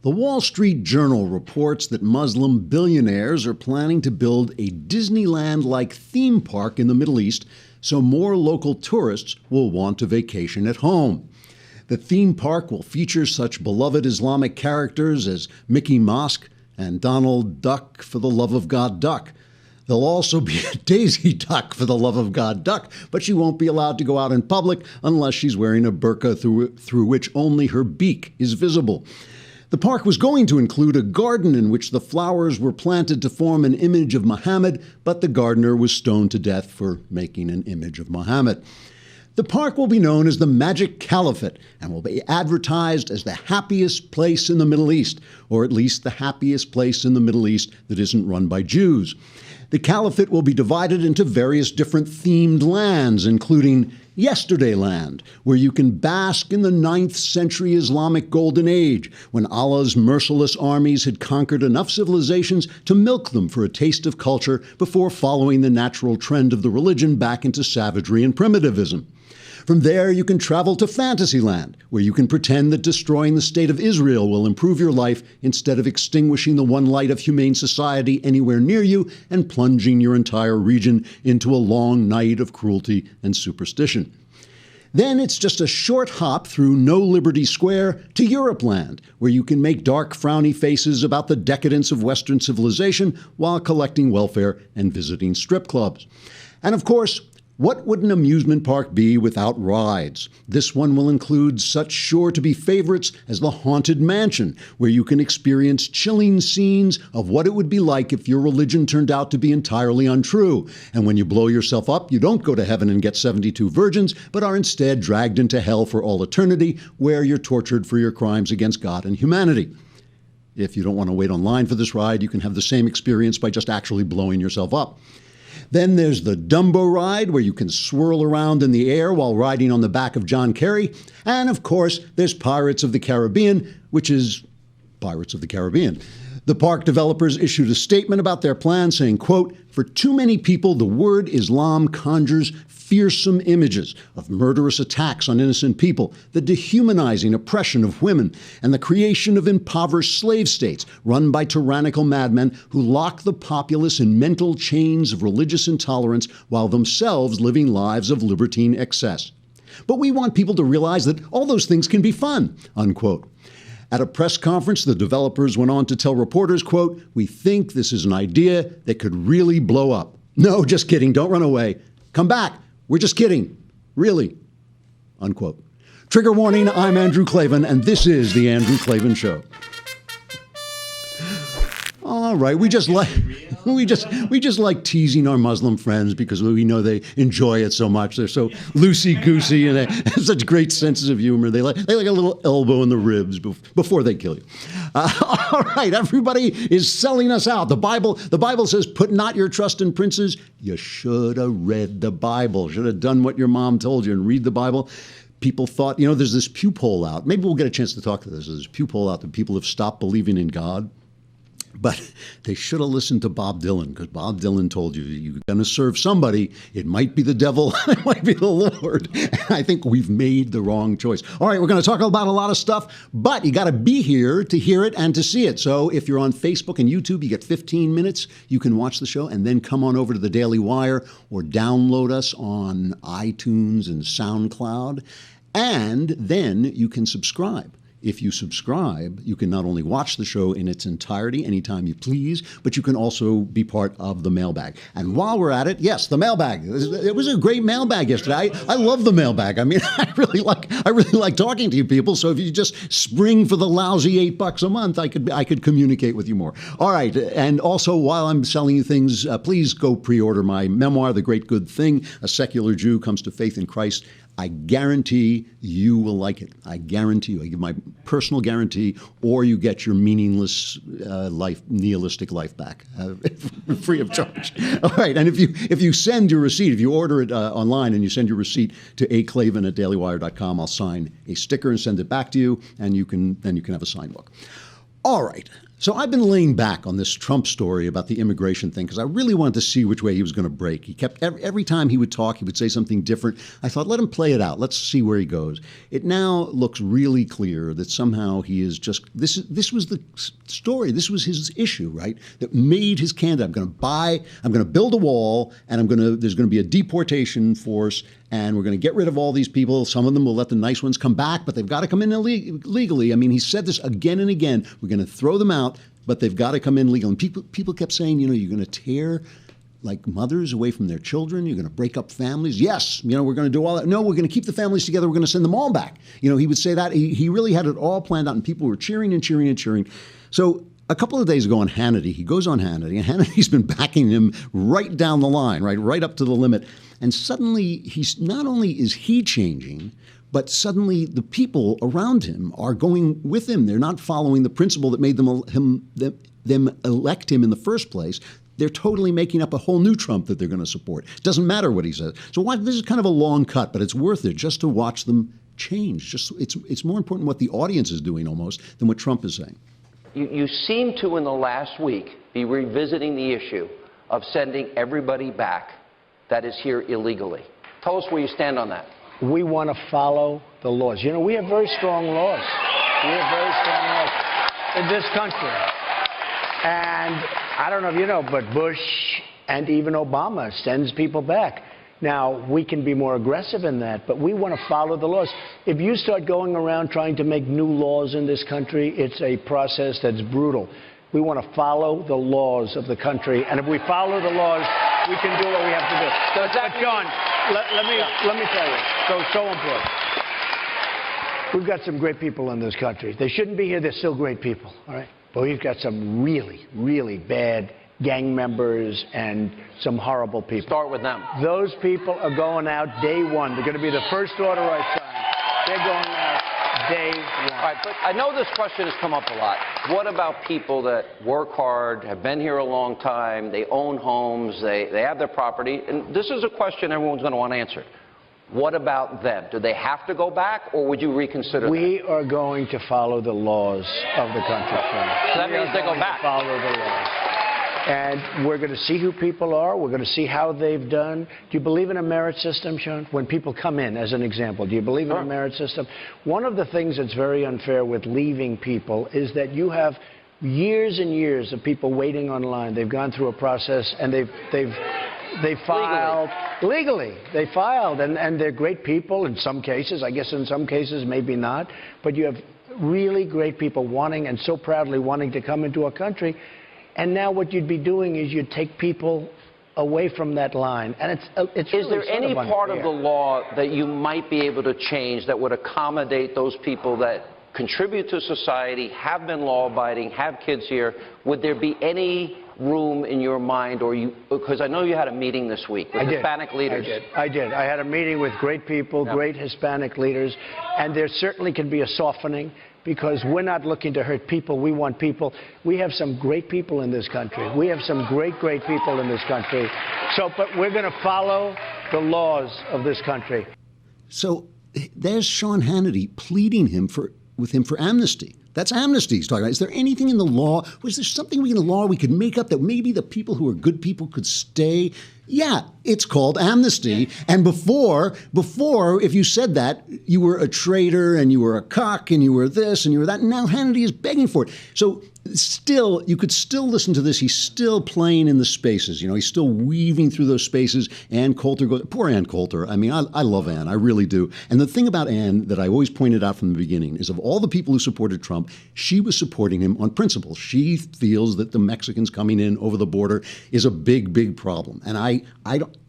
The Wall Street Journal reports that Muslim billionaires are planning to build a Disneyland-like theme park in the Middle East so more local tourists will want to vacation at home. The theme park will feature such beloved Islamic characters as Mickey Mouse and Donald Duck for the love of God Duck. There'll also be a Daisy Duck for the love of God Duck, but she won't be allowed to go out in public unless she's wearing a burqa through which only her beak is visible. The park was going to include a garden in which the flowers were planted to form an image of Muhammad, but the gardener was stoned to death for making an image of Muhammad. The park will be known as the Magic Caliphate and will be advertised as the happiest place in the Middle East, or at least the happiest place in the Middle East that isn't run by Jews. The Caliphate will be divided into various different themed lands, including Yesterdayland, where you can bask in the 9th century Islamic Golden Age, when Allah's merciless armies had conquered enough civilizations to milk them for a taste of culture before following the natural trend of the religion back into savagery and primitivism. From there, you can travel to Fantasyland, where you can pretend that destroying the state of Israel will improve your life instead of extinguishing the one light of humane society anywhere near you and plunging your entire region into a long night of cruelty and superstition. Then it's just a short hop through No Liberty Square to Europeland, where you can make dark, frowny faces about the decadence of Western civilization while collecting welfare and visiting strip clubs. And of course, what would an amusement park be without rides? This one will include such sure-to-be favorites as the Haunted Mansion, where you can experience chilling scenes of what it would be like if your religion turned out to be entirely untrue. And when you blow yourself up, you don't go to heaven and get 72 virgins, but are instead dragged into hell for all eternity, where you're tortured for your crimes against God and humanity. If you don't want to wait online for this ride, you can have the same experience by just actually blowing yourself up. Then there's the Dumbo ride, where you can swirl around in the air while riding on the back of John Kerry. And of course, there's Pirates of the Caribbean, which is Pirates of the Caribbean. The park developers issued a statement about their plan saying, quote, "For too many people, the word Islam conjures fearsome images of murderous attacks on innocent people, the dehumanizing oppression of women, and the creation of impoverished slave states run by tyrannical madmen who lock the populace in mental chains of religious intolerance while themselves living lives of libertine excess. But we want people to realize that all those things can be fun," unquote. At a press conference, the developers went on to tell reporters, quote, "We think this is an idea that could really blow up. No, just kidding. Don't run away. Come back. We're just kidding. Really," unquote. Trigger warning, I'm Andrew Klavan, and this is The Andrew Klavan Show. All right, we just like teasing our Muslim friends because we know they enjoy it so much. They're so loosey-goosey and they have such great senses of humor. They like a little elbow in the ribs before they kill you. All right, everybody is selling us out. The Bible says, "Put not your trust in princes." You should have read the Bible. Should have done what your mom told you and read the Bible. People thought, there's this Pew poll out. Maybe we'll get a chance to talk to this. There's this Pew poll out that people have stopped believing in God. But they should have listened to Bob Dylan, because Bob Dylan told you, you're going to serve somebody. It might be the devil. It might be the Lord. And I think we've made the wrong choice. All right, we're going to talk about a lot of stuff, but you got to be here to hear it and to see it. So if you're on Facebook and YouTube, you get 15 minutes. You can watch the show and then come on over to the Daily Wire or download us on iTunes and SoundCloud. And then you can subscribe. If you subscribe, you can not only watch the show in its entirety anytime you please, but you can also be part of the mailbag. And while we're at it, yes, the mailbag. It was a great mailbag yesterday. I love the mailbag. I mean, I really like talking to you people. So if you just spring for the lousy $8 a month, I could communicate with you more. All right. And also, while I'm selling you things, please go pre-order my memoir, The Great Good Thing. A secular Jew comes to faith in Christ. I guarantee you will like it. I guarantee you. I give my personal guarantee, or you get your meaningless nihilistic life back, free of charge. All right, and if you send your receipt, if you order it online and you send your receipt to aclavan@dailywire.com, I'll sign a sticker and send it back to you, and then you can have a signed book. All right, So I've been laying back on this Trump story about the immigration thing because I really wanted to see which way he was going to break. He kept every time he would talk, he would say something different. I thought, let him play it out. Let's see where he goes. It now looks really clear that somehow he is just this was the story. This was his issue, right? That made his candidate. I'm going to build a wall, and there's going to be a deportation force, and we're going to get rid of all these people. Some of them will let the nice ones come back, but they've got to come in illegally. I mean, he said this again and again. We're going to throw them out, but they've got to come in legal. And people kept saying, you're going to tear like mothers away from their children. You're going to break up families. Yes, we're going to do all that. No, we're going to keep the families together. We're going to send them all back. He would say that. He really had it all planned out, and people were cheering and cheering and cheering. So a couple of days ago on Hannity, he goes on Hannity, and Hannity's been backing him right down the line, right up to the limit. And suddenly, he's not only is he changing, but suddenly the people around him are going with him. They're not following the principle that made them elect him in the first place. They're totally making up a whole new Trump that they're going to support. It doesn't matter what he says. So this is kind of a long cut, but it's worth it just to watch them change. It's more important what the audience is doing almost than what Trump is saying. You seem to, in the last week, be revisiting the issue of sending everybody back that is here illegally. Tell us where you stand on that. We want to follow the laws. We have very strong laws. We have very strong laws in this country. And I don't know if you know, but Bush and even Obama sends people back. Now, we can be more aggressive in that, but we want to follow the laws. If you start going around trying to make new laws in this country, it's a process that's brutal. We want to follow the laws of the country, and if we follow the laws, we can do what we have to do. But John, let me tell you, so important. We've got some great people in this country. They shouldn't be here. They're still great people, all right? But we've got some really, really bad gang members and some horrible people. Start with them. Those people are going out day one. They're going to be the first order I sign. They're going out day one. All right, but I know this question has come up a lot. What about people that work hard, have been here a long time, they own homes, they have their property? And this is a question everyone's going to want answered. What about them? Do they have to go back, or would you reconsider We are going to follow the laws of the country. So that means they go back. Follow the laws. And we're going to see who people are. We're going to see how they've done. Do you believe in a merit system, Sean? When people come in, as an example, do you believe in a merit system? One of the things that's very unfair with leaving people is that you have years and years of people waiting online. They've gone through a process, and they filed legally. They filed, and they're great people in some cases. I guess in some cases, maybe not. But you have really great people wanting, and so proudly wanting, to come into a country. And now what you'd be doing is you'd take people away from that line. And it's really Is there any part of the law that you might be able to change that would accommodate those people that contribute to society, have been law-abiding, have kids here? Would there be any room in your mind, or because I know you had a meeting this week with Hispanic leaders. I did. I had a meeting with great people, great Hispanic leaders, and there certainly can be a softening, because we're not looking to hurt people. We want people. We have some great people in this country. We have some great people in this country. But we're going to follow the laws of this country. So there's Sean Hannity pleading with him for amnesty. That's amnesty he's talking about. Is there anything in the law? Was there something in the law we could make up that maybe the people who are good people could stay? Yeah, it's called amnesty. And before, if you said that, you were a traitor and you were a cock and you were this and you were that. And now Hannity is begging for it. So still, you could still listen to this. He's still playing in the spaces. He's still weaving through those spaces. Ann Coulter goes, poor Ann Coulter. I mean, I love Ann. I really do. And the thing about Ann that I always pointed out from the beginning is, of all the people who supported Trump, she was supporting him on principle. She feels that the Mexicans coming in over the border is a big problem. And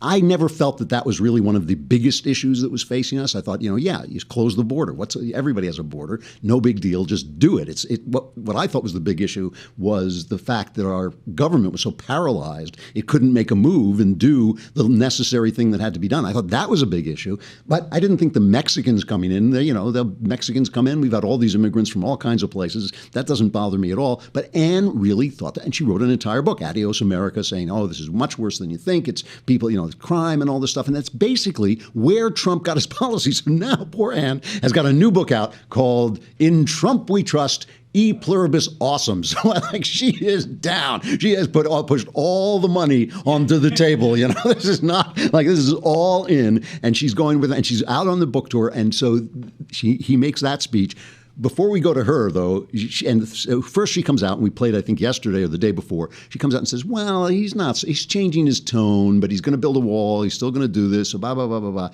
I never felt that was really one of the biggest issues that was facing us. I thought, you close the border. Everybody has a border. No big deal. Just do it. What I thought was the big issue was the fact that our government was so paralyzed it couldn't make a move and do the necessary thing that had to be done. I thought that was a big issue. But I didn't think the Mexicans coming in, the Mexicans come in. We've got all these immigrants from all kinds of places. That doesn't bother me at all. But Ann really thought that, and she wrote an entire book, Adios America, saying, oh, this is much worse than you think. It's people, crime and all this stuff. And that's basically where Trump got his policies. So now poor Ann has got a new book out called In Trump We Trust. E pluribus awesome. So like she is down. She has pushed all the money onto the table. You know, this is not like this is all in, and she's going with, and she's out on the book tour, and so he makes that speech. Before we go to her, though, so first she comes out, and we played, I think, yesterday or the day before. She comes out and says, well, he's changing his tone, but he's going to build a wall. He's still going to do this, blah, blah, blah, blah, blah.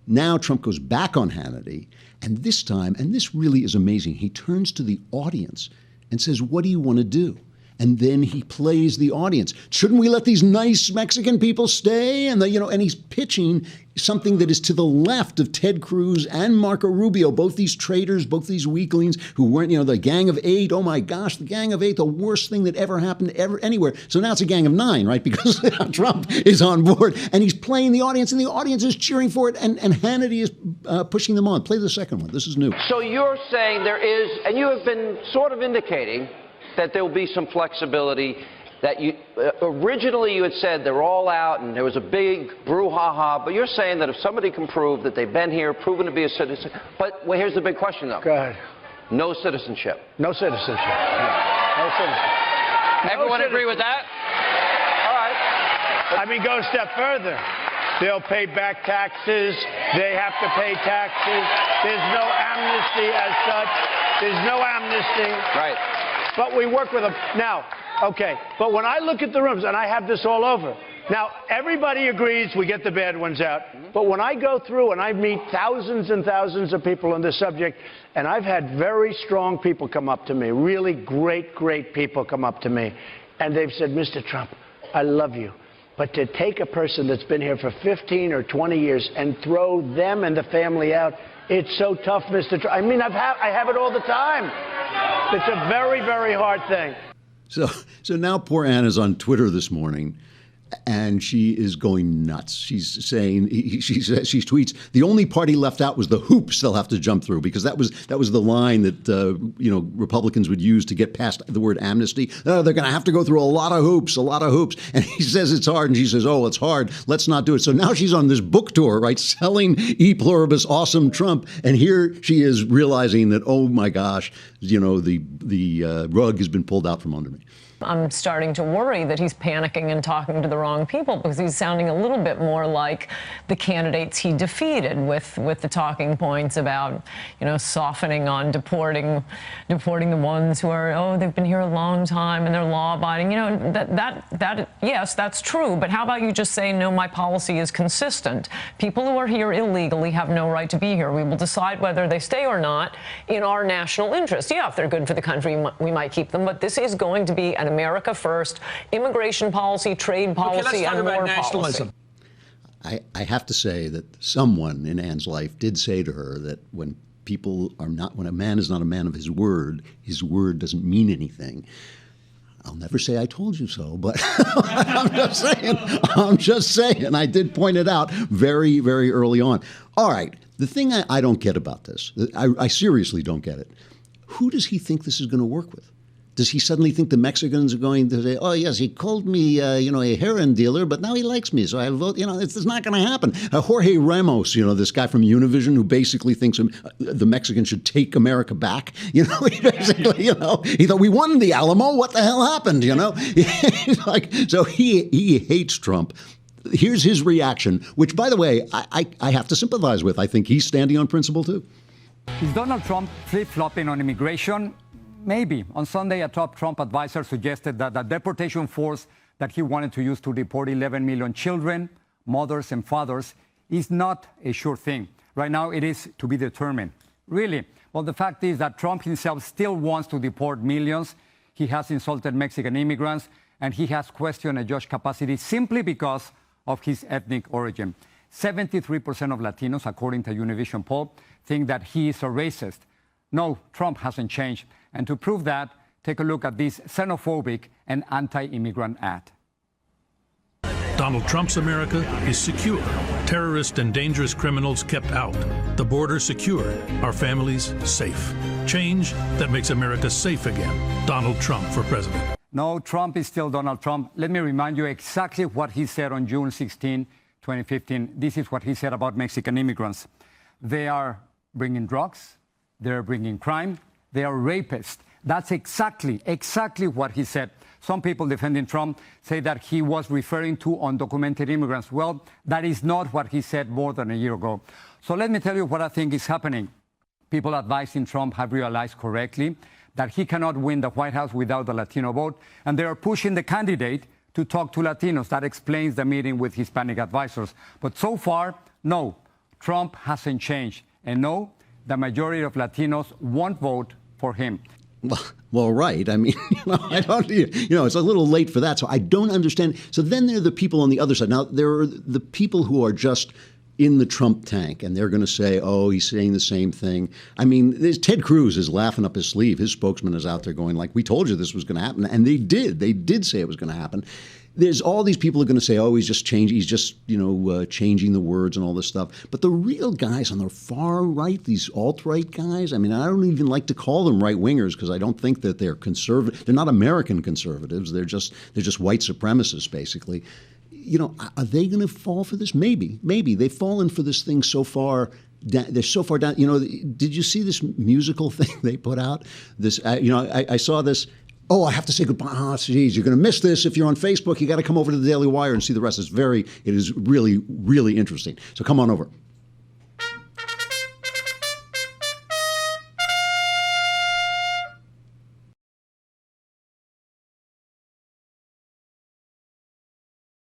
Now Trump goes back on Hannity, and this time, and this really is amazing, he turns to the audience and says, what do you want to do? And then he plays the audience. Shouldn't we let these nice Mexican people stay? And and he's pitching something that is to the left of Ted Cruz and Marco Rubio, both these traitors, both these weaklings who weren't, the Gang of Eight. Oh my gosh, the Gang of Eight, the worst thing that ever happened anywhere. So now it's a Gang of Nine, right? Because Trump is on board, and he's playing the audience, and the audience is cheering for it, and Hannity is pushing them on. Play the second one. This is new. So you're saying there is, and you have been sort of indicating that there will be some flexibility, that you originally you had said they're all out and there was a big brouhaha, but you're saying that if somebody can prove that they've been here, proven to be a citizen, but here's the big question, though. Go ahead. No citizenship. No citizenship. No citizenship. Everyone agree with that? All right. I mean, go a step further. They'll pay back taxes. They have to pay taxes. There's no amnesty as such. There's no amnesty. Right. But we work with them. Now, okay, but when I look at the rooms, and I have this all over, now, everybody agrees we get the bad ones out. But when I go through and I meet thousands and thousands of people on this subject, and I've had very strong people come up to me, really great, great people come up to me, and they've said, Mr. Trump, I love you. But to take a person that's been here for 15 or 20 years and throw them and the family out, it's so tough, Mr. Trump. I mean, I have it all the time. It's a very, very hard thing. So now poor Anna's on Twitter this morning, and she is going nuts. She's saying, she tweets, the only party left out was the hoops they'll have to jump through, because that was the line that Republicans would use to get past the word amnesty. Oh, they're going to have to go through a lot of hoops. And he says it's hard, and she says, oh, it's hard. Let's not do it. So now she's on this book tour, right, selling E pluribus awesome Trump, and here she is realizing that, oh my gosh, the rug has been pulled out from under me. I'm starting to worry that he's panicking and talking to the wrong people, because he's sounding a little bit more like the candidates he defeated with the talking points about, softening on deporting the ones who are, they've been here a long time and they're law-abiding. Yes, that's true. But how about you just say, no, my policy is consistent. People who are here illegally have no right to be here. We will decide whether they stay or not in our national interest. Yeah, if they're good for the country, we might keep them. But this is going to be an America first immigration policy, trade policy, and more nationalism. I have to say that someone in Anne's life did say to her that when a man is not a man of his word doesn't mean anything. I'll never say I told you so, but I'm just saying. I did point it out very, very early on. All right. The thing I don't get about this, I seriously don't get it. Who does he think this is going to work with? Does he suddenly think the Mexicans are going to say, oh, yes, he called me, a heroin dealer, but now he likes me, so I vote. It's not going to happen. Jorge Ramos, this guy from Univision who basically thinks the Mexicans should take America back. He basically, he thought we won the Alamo. What the hell happened, So he hates Trump. Here's his reaction, which, by the way, I have to sympathize with. I think he's standing on principle, too. Is Donald Trump flip-flopping on immigration? Maybe. On Sunday, a top Trump advisor suggested that the deportation force that he wanted to use to deport 11 million children, mothers and fathers, is not a sure thing. Right now, it is to be determined. Really? Well, the fact is that Trump himself still wants to deport millions. He has insulted Mexican immigrants, and he has questioned a judge capacity simply because of his ethnic origin. 73% of Latinos, according to a Univision poll, think that he is a racist. No, Trump hasn't changed. And to prove that, take a look at this xenophobic and anti-immigrant ad. Donald Trump's America is secure. Terrorists and dangerous criminals kept out. The border secure. Our families safe. Change that makes America safe again. Donald Trump for president. No, Trump is still Donald Trump. Let me remind you exactly what he said on June 16, 2015. This is what he said about Mexican immigrants. They are bringing drugs. They're bringing crime. They are rapists. That's exactly what he said. Some people defending Trump say that he was referring to undocumented immigrants. Well, that is not what he said more than a year ago. So let me tell you what I think is happening. People advising Trump have realized correctly that he cannot win the White House without the Latino vote, and they are pushing the candidate to talk to Latinos. That explains the meeting with Hispanic advisors. But so far, no, Trump hasn't changed. And no, the majority of Latinos won't vote for him. Well, right. I mean, I don't, it's a little late for that. So I don't understand. So then there are the people on the other side. Now, there are the people who are just in the Trump tank, and they're going to say, oh, he's saying the same thing. I mean, Ted Cruz is laughing up his sleeve. His spokesman is out there going like, we told you this was going to happen. And they did. They did say it was going to happen. There's all these people who are going to say, oh, he's just changing the words and all this stuff. But the real guys on the far right, these alt-right guys, I mean, I don't even like to call them right-wingers because I don't think that they're conservative. They're not American conservatives. They're just white supremacists, basically. Are they going to fall for this? Maybe. They've fallen for this thing so far. They're so far down. Did you see this musical thing they put out? This, I saw this. Oh, I have to say goodbye. Oh, geez, you're going to miss this if you're on Facebook. You got to come over to the Daily Wire and see the rest. It is really, really interesting. So come on over.